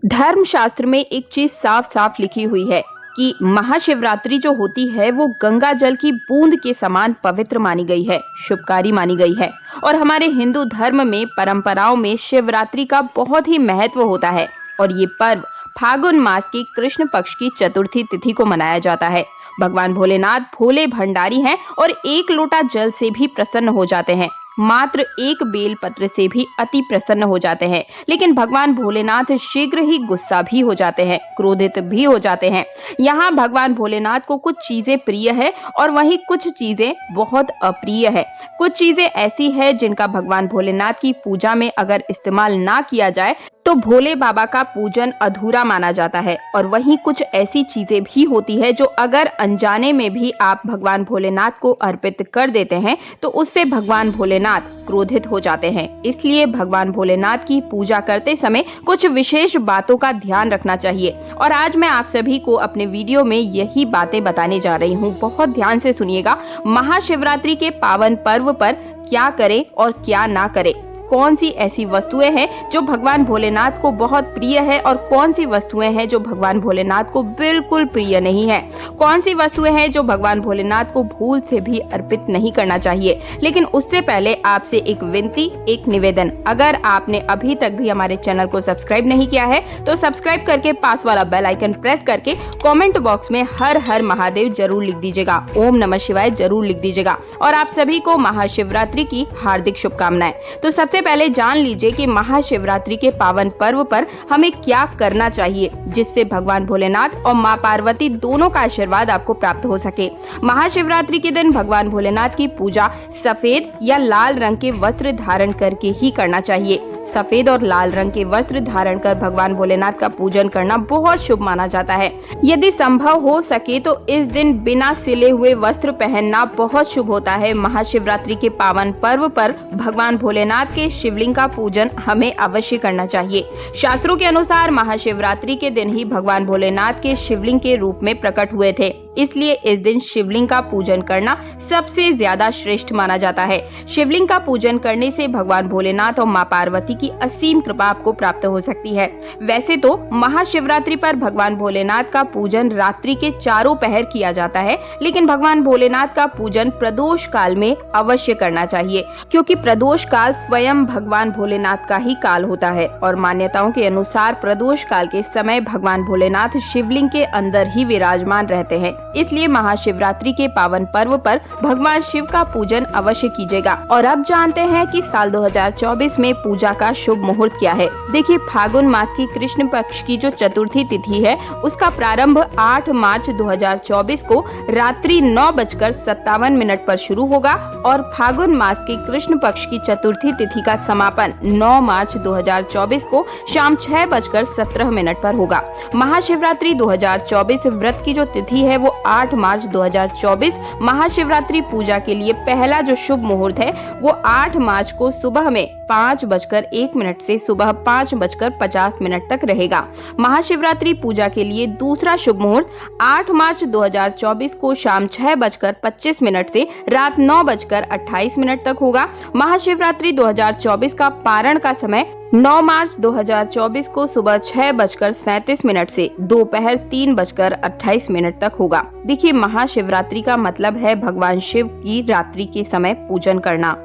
धर्मशास्त्र में एक चीज साफ साफ लिखी हुई है कि महाशिवरात्रि जो होती है वो गंगा जल की बूंद के समान पवित्र मानी गई है, शुभकारी मानी गई है। और हमारे हिंदू धर्म में परंपराओं में शिवरात्रि का बहुत ही महत्व होता है और ये पर्व फागुन मास की कृष्ण पक्ष की चतुर्थी तिथि को मनाया जाता है। भगवान भोलेनाथ भोले भंडारी हैं और एक लोटा जल से भी प्रसन्न हो जाते हैं, मात्र एक बेल पत्र से भी अति प्रसन्न हो जाते हैं। लेकिन भगवान भोलेनाथ शीघ्र ही गुस्सा भी हो जाते हैं, क्रोधित भी हो जाते हैं। यहाँ भगवान भोलेनाथ को कुछ चीजें प्रिय है और वहीं कुछ चीजें बहुत अप्रिय है। कुछ चीजें ऐसी है जिनका भगवान भोलेनाथ की पूजा में अगर इस्तेमाल ना किया जाए तो भोले बाबा का पूजन अधूरा माना जाता है। और वहीं कुछ ऐसी चीजें भी होती है जो अगर अनजाने में भी आप भगवान भोलेनाथ को अर्पित कर देते हैं तो उससे भगवान भोलेनाथ क्रोधित हो जाते हैं। इसलिए भगवान भोलेनाथ की पूजा करते समय कुछ विशेष बातों का ध्यान रखना चाहिए और आज मैं आप सभी को अपने वीडियो में यही बातें बताने जा रही हूँ। बहुत ध्यान से सुनिएगा। महाशिवरात्रि के पावन पर्व पर क्या करें और क्या ना करें, कौन सी ऐसी वस्तुएं हैं जो भगवान भोलेनाथ को बहुत प्रिय है और कौन सी वस्तुएं हैं जो भगवान भोलेनाथ को बिल्कुल प्रिय नहीं है, कौन सी वस्तुएं हैं जो भगवान भोलेनाथ को भूल से भी अर्पित नहीं करना चाहिए। लेकिन उससे पहले आपसे एक विनती, एक निवेदन, अगर आपने अभी तक भी हमारे चैनल को सब्सक्राइब नहीं किया है तो सब्सक्राइब करके पास वाला बेल आइकन प्रेस करके कॉमेंट बॉक्स में हर हर महादेव जरूर लिख दीजिएगा, ओम नमः शिवाय जरूर लिख दीजिएगा। और आप सभी को महाशिवरात्रि की हार्दिक शुभकामनाएं। तो सबसे पहले जान लीजिए कि महाशिवरात्रि के पावन पर्व पर हमें क्या करना चाहिए जिससे भगवान भोलेनाथ और मां पार्वती दोनों का आशीर्वाद आपको प्राप्त हो सके। महाशिवरात्रि के दिन भगवान भोलेनाथ की पूजा सफेद या लाल रंग के वस्त्र धारण करके ही करना चाहिए। सफेद और लाल रंग के वस्त्र धारण कर भगवान भोलेनाथ का पूजन करना बहुत शुभ माना जाता है। यदि संभव हो सके तो इस दिन बिना सिले हुए वस्त्र पहनना बहुत शुभ होता है। महाशिवरात्रि के पावन पर्व पर भगवान भोलेनाथ के शिवलिंग का पूजन हमें अवश्य करना चाहिए। शास्त्रों के अनुसार महाशिवरात्रि के दिन ही भगवान भोलेनाथ के शिवलिंग के रूप में प्रकट हुए थे, इसलिए इस दिन शिवलिंग का पूजन करना सबसे ज्यादा श्रेष्ठ माना जाता है। शिवलिंग का पूजन करने से भगवान भोलेनाथ और मां पार्वती की असीम कृपा आपको प्राप्त हो सकती है। वैसे तो महाशिवरात्रि पर भगवान भोलेनाथ का पूजन रात्रि के चारों पहर किया जाता है, लेकिन भगवान भोलेनाथ का पूजन प्रदोष काल में अवश्य करना चाहिए, क्योंकि प्रदोष काल स्वयं भगवान भोलेनाथ का ही काल होता है। और मान्यताओं के अनुसार प्रदोष काल के समय भगवान भोलेनाथ शिवलिंग के अंदर ही विराजमान रहते हैं। इसलिए महाशिवरात्रि के पावन पर्व पर भगवान शिव का पूजन अवश्य कीजिएगा। और अब जानते हैं कि साल 2024 में पूजा का शुभ मुहूर्त क्या है। देखिए, फागुन मास की कृष्ण पक्ष की जो चतुर्थी तिथि है उसका प्रारंभ 8 मार्च 2024 को रात्रि 9:57 पर शुरू होगा और फागुन मास की कृष्ण पक्ष की चतुर्थी तिथि का समापन 9 मार्च 2024 को शाम 6:17 पर होगा। महाशिवरात्रि 2024 व्रत की जो तिथि है वो 8 मार्च 2024 महाशिवरात्रि पूजा के लिए पहला जो शुभ मुहूर्त है वो 8 मार्च को सुबह में 5:01 से सुबह 5:50 तक रहेगा। महाशिवरात्रि पूजा के लिए दूसरा शुभ मुहूर्त 8 मार्च 2024 को शाम 6:25 से रात 9:28 तक होगा। महाशिवरात्रि 2024 का पारण का समय 9 मार्च 2024 को सुबह 6:37 से दोपहर 3:28 तक होगा। देखिए, महाशिवरात्रि का मतलब है भगवान शिव की रात्रि के समय पूजन करना।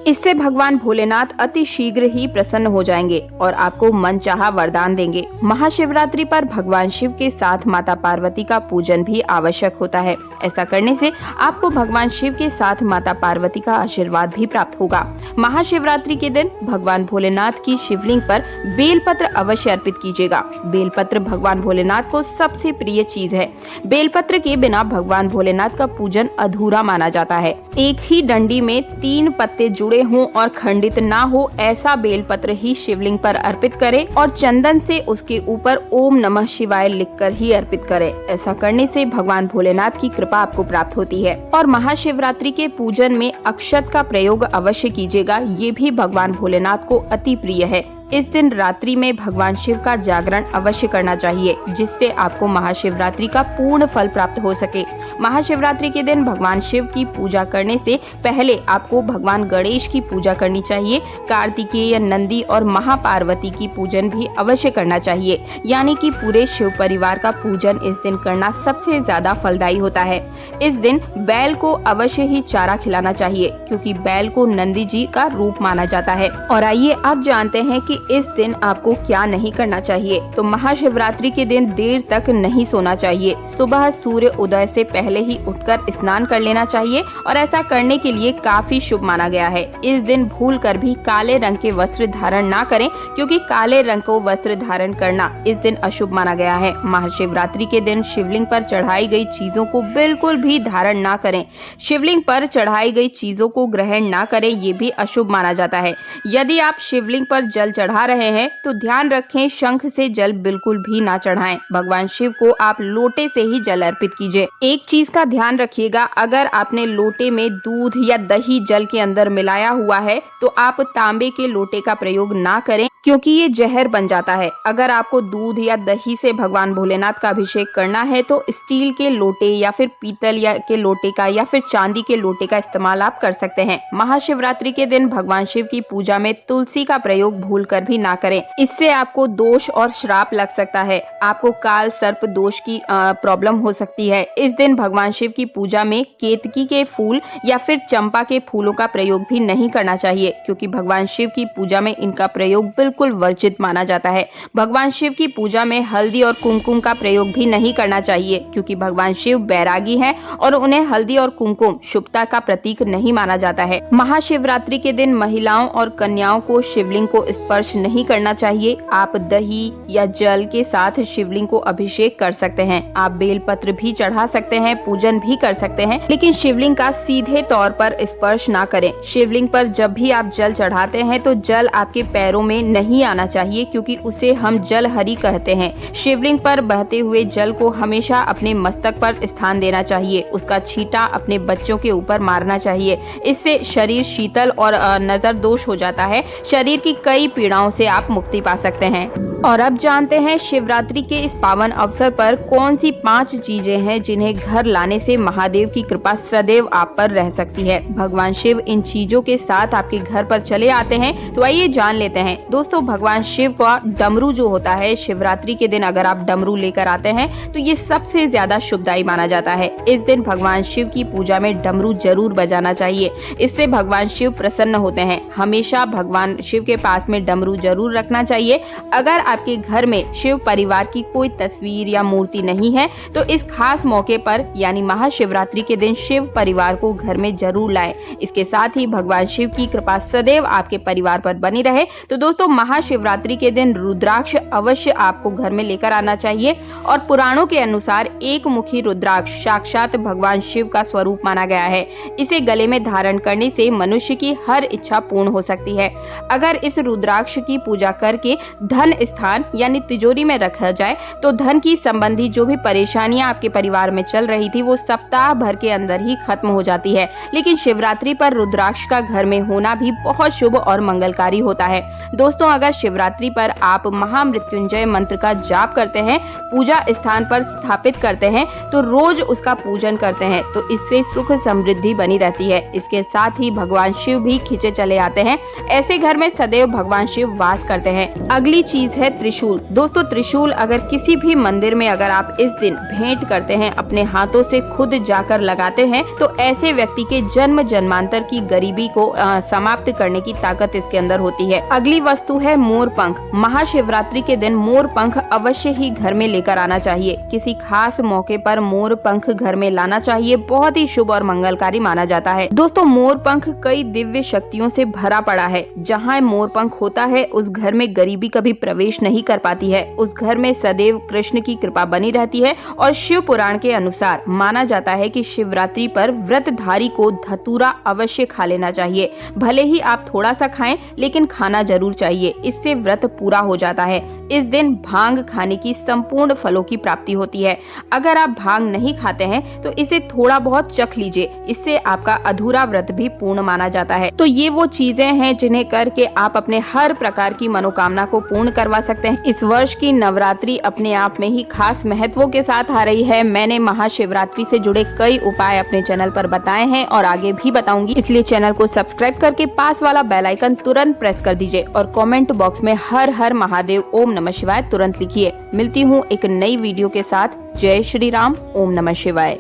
इससे भगवान भोलेनाथ अति शीघ्र ही प्रसन्न हो जाएंगे और आपको मनचाहा वरदान देंगे। महाशिवरात्रि पर भगवान शिव के साथ माता पार्वती का पूजन भी आवश्यक होता है। ऐसा करने से आपको भगवान शिव के साथ माता पार्वती का आशीर्वाद भी प्राप्त होगा। महाशिवरात्रि के दिन भगवान भोलेनाथ की शिवलिंग पर बेलपत्र अवश्य अर्पित कीजिएगा। बेलपत्र भगवान भोलेनाथ को सबसे प्रिय चीज है। बेलपत्र के बिना भगवान भोलेनाथ का पूजन अधूरा माना जाता है। एक ही डंडी में 3 पत्ते जुड़े हों और खंडित ना हो ऐसा बेलपत्र ही शिवलिंग पर अर्पित करें और चंदन से उसके ऊपर ओम नमः शिवाय लिखकर ही अर्पित करें। ऐसा करने से भगवान भोलेनाथ की कृपा आपको प्राप्त होती है। और महाशिवरात्रि के पूजन में अक्षत का प्रयोग अवश्य कीजिएगा, ये भी भगवान भोलेनाथ को अति प्रिय है। इस दिन रात्रि में भगवान शिव का जागरण अवश्य करना चाहिए, जिससे आपको महाशिवरात्रि का पूर्ण फल प्राप्त हो सके। महाशिवरात्रि के दिन भगवान शिव की पूजा करने से पहले आपको भगवान गणेश की पूजा करनी चाहिए। कार्तिकेय, नंदी और महापार्वती की पूजन भी अवश्य करना चाहिए, यानी कि पूरे शिव परिवार का पूजन इस दिन करना सबसे ज्यादा फलदायी होता है। इस दिन बैल को अवश्य ही चारा खिलाना चाहिए, क्योंकि बैल को नंदी जी का रूप माना जाता है। और आइए अब जानते हैं कि इस दिन आपको क्या नहीं करना चाहिए। तो महाशिवरात्रि के दिन देर तक नहीं सोना चाहिए। सुबह सूर्य उदय से पहले ही उठकर स्नान कर लेना चाहिए, और ऐसा करने के लिए काफी शुभ माना गया है। इस दिन भूल कर भी काले रंग के वस्त्र धारण ना करें, क्योंकि काले रंग को वस्त्र धारण करना इस दिन अशुभ माना गया है। महाशिवरात्रि के दिन शिवलिंग पर चढ़ाई गई चीजों को बिल्कुल भी धारण ना करें। शिवलिंग पर चढ़ाई गई चीजों को ग्रहण ना करें, ये भी अशुभ माना जाता है। यदि आप शिवलिंग पर जल चढ़ा रहे हैं तो ध्यान रखें, शंख से जल बिल्कुल भी ना चढ़ाएं। भगवान शिव को आप लोटे से ही जल अर्पित कीजिए। एक चीज का ध्यान रखिएगा, अगर आपने लोटे में दूध या दही जल के अंदर मिलाया हुआ है तो आप तांबे के लोटे का प्रयोग ना करें, क्योंकि ये जहर बन जाता है। अगर आपको दूध या दही से भगवान भोलेनाथ का अभिषेक करना है तो स्टील के लोटे या फिर पीतल के लोटे का या फिर चांदी के लोटे का इस्तेमाल आप कर सकते हैं। महाशिवरात्रि के दिन भगवान शिव की पूजा में तुलसी का प्रयोग भूलकर भी ना करें, इससे आपको दोष और श्राप लग सकता है। आपको काल सर्प दोष की प्रॉब्लम हो सकती है। इस दिन भगवान शिव की पूजा में केतकी के फूल या फिर चंपा के फूलों का प्रयोग भी नहीं करना चाहिए, क्योंकि भगवान शिव की पूजा में इनका प्रयोग बिल्कुल वर्जित माना जाता है। भगवान शिव की पूजा में हल्दी और कुमकुम का प्रयोग भी नहीं करना चाहिए, क्योंकि भगवान शिव बैरागी हैं और उन्हें हल्दी और कुमकुम शुभता का प्रतीक नहीं माना जाता है। महाशिवरात्रि के दिन महिलाओं और कन्याओं को शिवलिंग को स्पर्श नहीं करना चाहिए। आप दही या जल के साथ शिवलिंग को अभिषेक कर सकते हैं। आप बेलपत्र भी चढ़ा सकते हैं, पूजन भी कर सकते हैं, लेकिन शिवलिंग का सीधे तौर पर स्पर्श ना करें। शिवलिंग पर जब भी आप जल चढ़ाते हैं तो जल आपके पैरों में नहीं आना चाहिए, क्योंकि उसे हम जल हरि कहते हैं। शिवलिंग पर बहते हुए जल को हमेशा अपने मस्तक पर स्थान देना चाहिए। उसका छींटा अपने बच्चों के ऊपर मारना चाहिए। इससे शरीर शीतल और नजर दोष हो जाता है। शरीर की कई पीड़ाओं से आप मुक्ति पा सकते हैं। और अब जानते हैं शिवरात्रि के इस पावन अवसर पर कौन सी 5 चीजें हैं जिन्हें घर लाने से महादेव की कृपा सदैव आप पर रह सकती है। भगवान शिव इन चीजों के साथ आपके घर पर चले आते हैं, तो आइए जान लेते हैं। दोस्तों, भगवान शिव का डमरू जो होता है, शिवरात्रि के दिन अगर आप डमरू लेकर आते हैं तो ये सबसे ज्यादा शुभदायी माना जाता है। इस दिन भगवान शिव की पूजा में डमरू जरूर बजाना चाहिए, इससे भगवान शिव प्रसन्न होते हैं। हमेशा भगवान शिव के पास में डमरू जरूर रखना चाहिए। अगर आपके घर में शिव परिवार की कोई तस्वीर या मूर्ति नहीं है तो इस खास मौके पर यानी महाशिवरात्रि के दिन शिव परिवार को घर में जरूर लाएं। इसके साथ ही भगवान शिव की कृपा सदैव आपके परिवार पर बनी रहे। तो दोस्तों, महाशिवरात्रि के दिन रुद्राक्ष अवश्य आपको घर में लेकर आना चाहिए, और पुराणों के अनुसार एक मुखी रुद्राक्ष साक्षात भगवान शिव का स्वरूप माना गया है। इसे गले में धारण करने से मनुष्य की हर इच्छा पूर्ण हो सकती है। अगर इस रुद्राक्ष की पूजा करके धन स्थान यानी तिजोरी में रखा जाए तो धन की संबंधी जो भी परेशानियां आपके परिवार में चल रही थी वो सप्ताह भर के अंदर ही खत्म हो जाती है। लेकिन शिवरात्रि पर रुद्राक्ष का घर में होना भी बहुत शुभ और मंगलकारी होता है। दोस्तों, अगर शिवरात्रि पर आप महामृत्युंजय मंत्र का जाप करते हैं, पूजा स्थान पर स्थापित करते हैं, तो रोज उसका पूजन करते हैं, तो इससे सुख समृद्धि बनी रहती है। इसके साथ ही भगवान शिव भी खींचे चले आते हैं। ऐसे घर में सदैव भगवान शिव वास करते हैं। अगली चीज है त्रिशूल। दोस्तों, त्रिशूल अगर किसी भी मंदिर में अगर आप इस दिन भेंट करते हैं, अपने हाथों से खुद जाकर लगाते हैं, तो ऐसे व्यक्ति के जन्म जन्मांतर की गरीबी को समाप्त करने की ताकत इसके अंदर होती है। अगली वस्तु है मोर पंख। महाशिवरात्रि के दिन मोर पंख अवश्य ही घर में लेकर आना चाहिए। किसी खास मौके पर मोर पंख घर में लाना चाहिए, बहुत ही शुभ और मंगलकारी माना जाता है। दोस्तों, मोर पंख कई दिव्य शक्तियों से भरा पड़ा है। जहाँ मोर पंख होता है उस घर में गरीबी कभी प्रवेश नहीं कर पाती है। उस घर में सदैव कृष्ण की कृपा बनी रहती है। और शिव पुराण के अनुसार माना जाता है कि शिवरात्रि पर व्रतधारी को धतूरा अवश्य खा लेना चाहिए। भले ही आप थोड़ा सा खाएं, लेकिन खाना जरूर चाहिए, इससे व्रत पूरा हो जाता है। इस दिन भांग खाने की संपूर्ण फलों की प्राप्ति होती है। अगर आप भांग नहीं खाते हैं तो इसे थोड़ा बहुत चख लीजिए, इससे आपका अधूरा व्रत भी पूर्ण माना जाता है। तो ये वो चीजें हैं जिन्हें करके आप अपने हर प्रकार की मनोकामना को पूर्ण करवा सकते हैं। इस वर्ष की नवरात्रि अपने आप में ही खास महत्वों के साथ आ रही है। मैंने महाशिवरात्रि से जुड़े कई उपाय अपने चैनल पर बताए हैं और आगे भी बताऊंगी, इसलिए चैनल को सब्सक्राइब करके पास वाला बेल आइकन तुरंत प्रेस कर दीजिए और कमेंट बॉक्स में हर हर महादेव ओम नमः शिवाय तुरंत लिखिए। मिलती हूँ एक नई वीडियो के साथ। जय श्री राम। ओम नमः शिवाय।